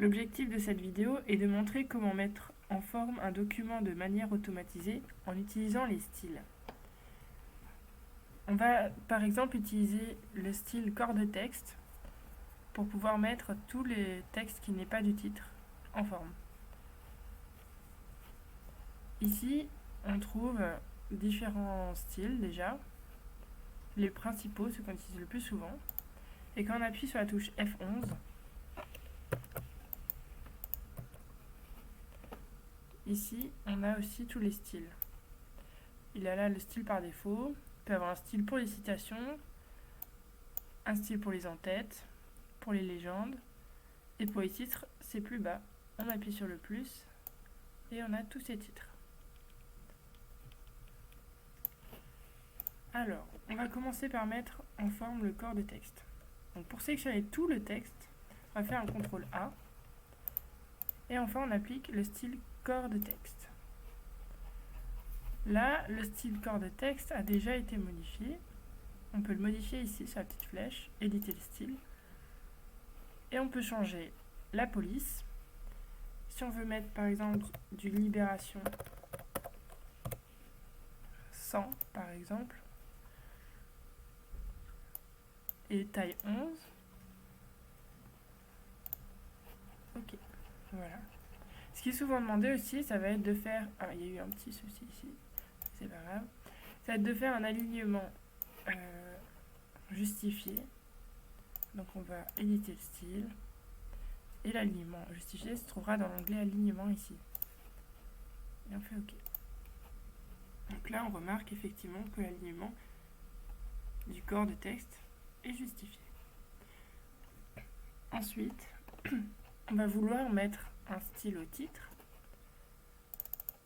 L'objectif de cette vidéo est de montrer comment mettre en forme un document de manière automatisée en utilisant les styles. On va par exemple utiliser le style corps de texte pour pouvoir mettre tous les textes qui n'est pas du titre en forme. Ici, on trouve différents styles déjà, les principaux, ceux qu'on utilise le plus souvent. Et quand on appuie sur la touche F11, ici, on a aussi tous les styles. Il y a là le style par défaut. On peut avoir un style pour les citations, un style pour les en-têtes, pour les légendes. Et pour les titres, c'est plus bas. On appuie sur le plus et on a tous ces titres. Alors, on va commencer par mettre en forme le corps de texte. Donc pour sélectionner tout le texte, on va faire un CTRL A. Et enfin, on applique le style corps de texte. Là, le style corps de texte a déjà été modifié. On peut le modifier ici sur la petite flèche, éditer le style. Et on peut changer la police. Si on veut mettre par exemple du Libération 100 par exemple, et taille 11. Ok, voilà. Ce qui est souvent demandé aussi, ça va être de faire... Ah, il y a eu un petit souci ici, c'est pas grave. Ça va être de faire un alignement justifié. Donc on va éditer le style. Et l'alignement justifié se trouvera dans l'onglet alignement ici. Et on fait OK. Donc là, on remarque effectivement que l'alignement du corps de texte est justifié. Ensuite, on va vouloir mettre un style au titre.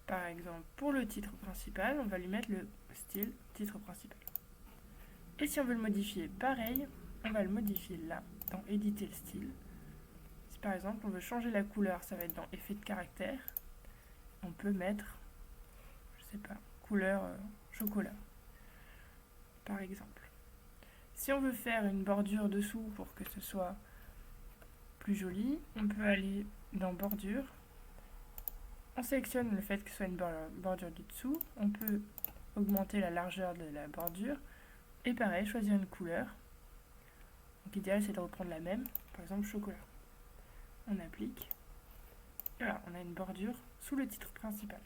Par exemple, pour le titre principal, on va lui mettre le style titre principal. Et si on veut le modifier, pareil, on va le modifier là, dans éditer le style. Si par exemple on veut changer la couleur, ça va être dans effet de caractère. On peut mettre, je sais pas, couleur chocolat, par exemple. Si on veut faire une bordure dessous pour que ce soit plus joli, on peut aller dans bordure. On sélectionne le fait que ce soit une bordure du dessous. On peut augmenter la largeur de la bordure. Et pareil, choisir une couleur. Donc l'idéal c'est de reprendre la même, par exemple chocolat. On applique. Et voilà, on a une bordure sous le titre principal.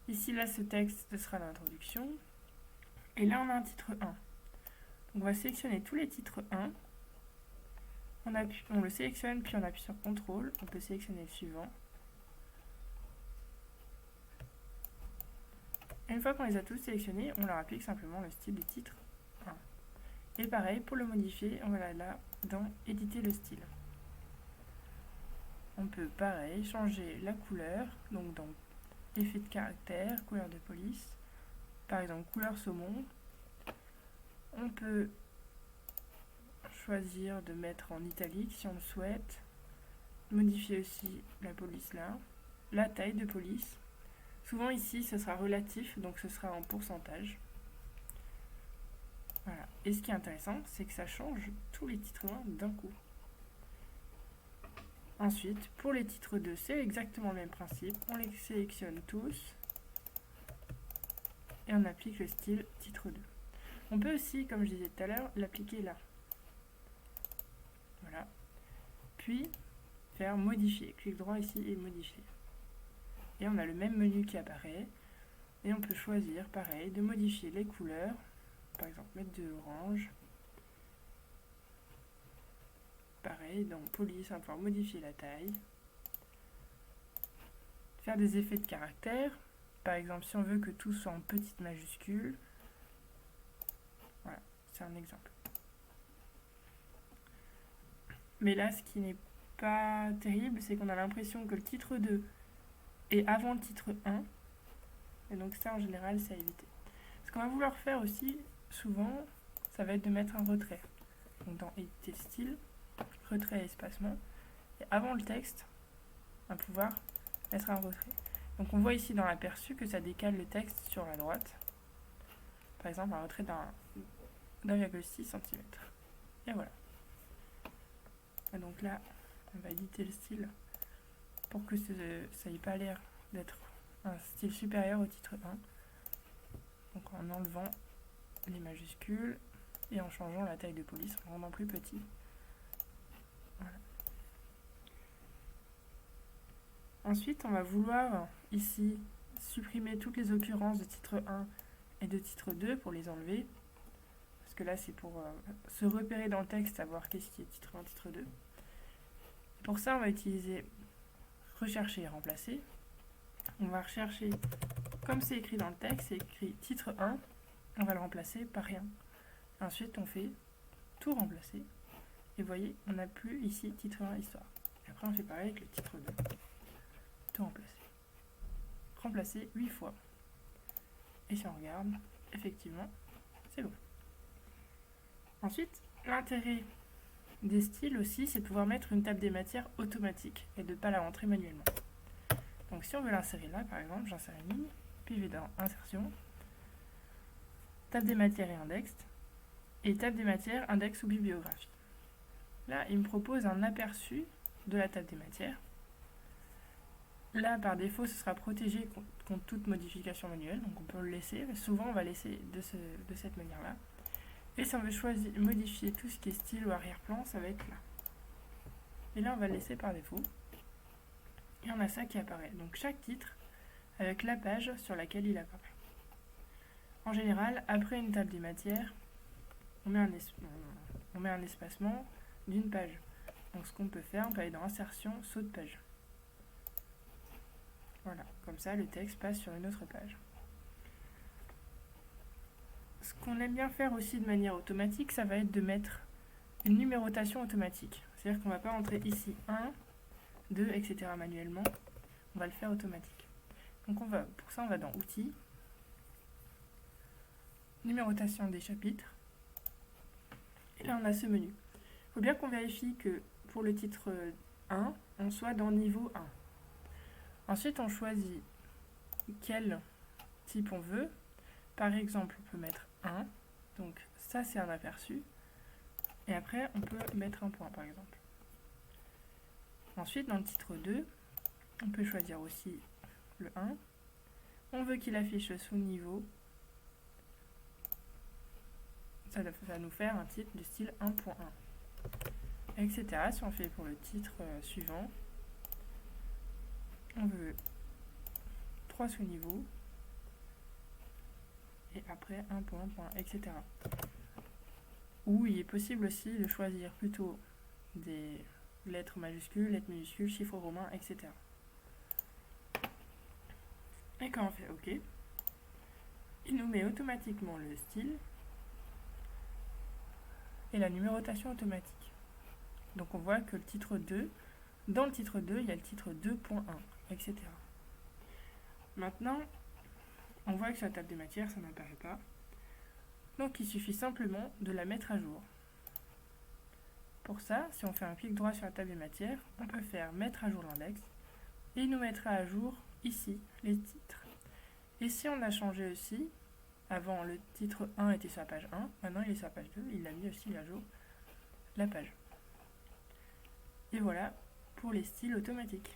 Ici, là, ce texte, ce sera l'introduction. Et là, on a un titre 1. Donc, on va sélectionner tous les titres 1. On le sélectionne, puis on appuie sur CTRL. On peut sélectionner le suivant. Et une fois qu'on les a tous sélectionnés, on leur applique simplement le style du titre 1. Et pareil, pour le modifier, on va là dans éditer le style. On peut pareil changer la couleur, donc dans effet de caractère, couleur de police, par exemple couleur saumon. On peut choisir de mettre en italique si on le souhaite, modifier aussi la police là, la taille de police. Souvent ici ce sera relatif, donc ce sera en pourcentage. Voilà. Et ce qui est intéressant, c'est que ça change tous les titres 1 d'un coup. Ensuite, pour les titres 2, c'est exactement le même principe. On les sélectionne tous et on applique le style titre 2. On peut aussi, comme je disais tout à l'heure, l'appliquer là. Voilà. Puis, faire modifier. Clic droit ici et modifier. Et on a le même menu qui apparaît. Et on peut choisir, pareil, de modifier les couleurs. Par exemple, mettre de l'orange. Pareil, dans police, on va pouvoir modifier la taille. Faire des effets de caractère. Par exemple, si on veut que tout soit en petites majuscules. Voilà, c'est un exemple. Mais là, ce qui n'est pas terrible, c'est qu'on a l'impression que le titre 2 est avant le titre 1. Et donc ça, en général, c'est à éviter. Ce qu'on va vouloir faire aussi, souvent, ça va être de mettre un retrait. Donc dans éditer le style, retrait et espacement. Et avant le texte, on va pouvoir mettre un retrait. Donc on voit ici dans l'aperçu que ça décale le texte sur la droite. Par exemple, un retrait d'1,6 cm. Et voilà. Et donc là, on va éditer le style pour que ça n'ait pas l'air d'être un style supérieur au titre 1. Donc en enlevant les majuscules et en changeant la taille de police, en rendant plus petit. Voilà. Ensuite, on va vouloir ici supprimer toutes les occurrences de titre 1 et de titre 2 pour les enlever. Parce que là, c'est pour se repérer dans le texte, savoir qu'est-ce qui est titre 1, titre 2. Et pour ça, on va utiliser rechercher et remplacer. On va rechercher, comme c'est écrit dans le texte, c'est écrit titre 1, on va le remplacer par rien. Ensuite, on fait tout remplacer. Et vous voyez, on n'a plus ici titre 1 histoire. Et après, on fait pareil avec le titre 2. Tout remplacer. Remplacer 8 fois. Et si on regarde, effectivement, c'est bon. Ensuite, l'intérêt des styles aussi, c'est de pouvoir mettre une table des matières automatique et de ne pas la rentrer manuellement. Donc si on veut l'insérer là, par exemple, j'insère une ligne, puis je vais dans Insertion, table des matières et index, et table des matières, index ou bibliographie. Là, il me propose un aperçu de la table des matières. Là, par défaut, ce sera protégé contre toute modification manuelle, donc on peut le laisser, mais souvent on va laisser de cette manière-là. Et si on veut modifier tout ce qui est style ou arrière-plan, ça va être là. Et là, on va le laisser par défaut. Et on a ça qui apparaît. Donc chaque titre avec la page sur laquelle il apparaît. En général, après une table des matières, on met un espacement d'une page. Donc ce qu'on peut faire, on peut aller dans Insertion, Saut de page. Voilà, comme ça le texte passe sur une autre page. Ce qu'on aime bien faire aussi de manière automatique, ça va être de mettre une numérotation automatique. C'est-à-dire qu'on ne va pas entrer ici 1, 2, etc. manuellement. On va le faire automatique. Donc pour ça, on va dans Outils, Numérotation des chapitres. Et là, on a ce menu. Il faut bien qu'on vérifie que pour le titre 1, on soit dans niveau 1. Ensuite, on choisit quel type on veut. Par exemple, on peut mettre 1. Donc ça, c'est un aperçu. Et après, on peut mettre un point, par exemple. Ensuite, dans le titre 2, on peut choisir aussi le 1. On veut qu'il affiche sous niveau. Ça va nous faire un titre de style 1.1. Etc. Si on fait pour le titre suivant, on veut 3 sous-niveaux. Et après 1 point, etc. Ou il est possible aussi de choisir plutôt des lettres majuscules, lettres minuscules, chiffres romains, etc. Et quand on fait OK, il nous met automatiquement le style et la numérotation automatique. Donc on voit que le titre 2, dans le titre 2, il y a le titre 2.1, etc. Maintenant, on voit que sur la table des matières, ça n'apparaît pas. Donc il suffit simplement de la mettre à jour. Pour ça, si on fait un clic droit sur la table des matières, on peut faire mettre à jour l'index et il nous mettra à jour ici les titres. Et si on a changé aussi, avant le titre 1 était sur la page 1, maintenant il est sur la page 2, il a mis aussi à jour la page. Et voilà pour les styles automatiques.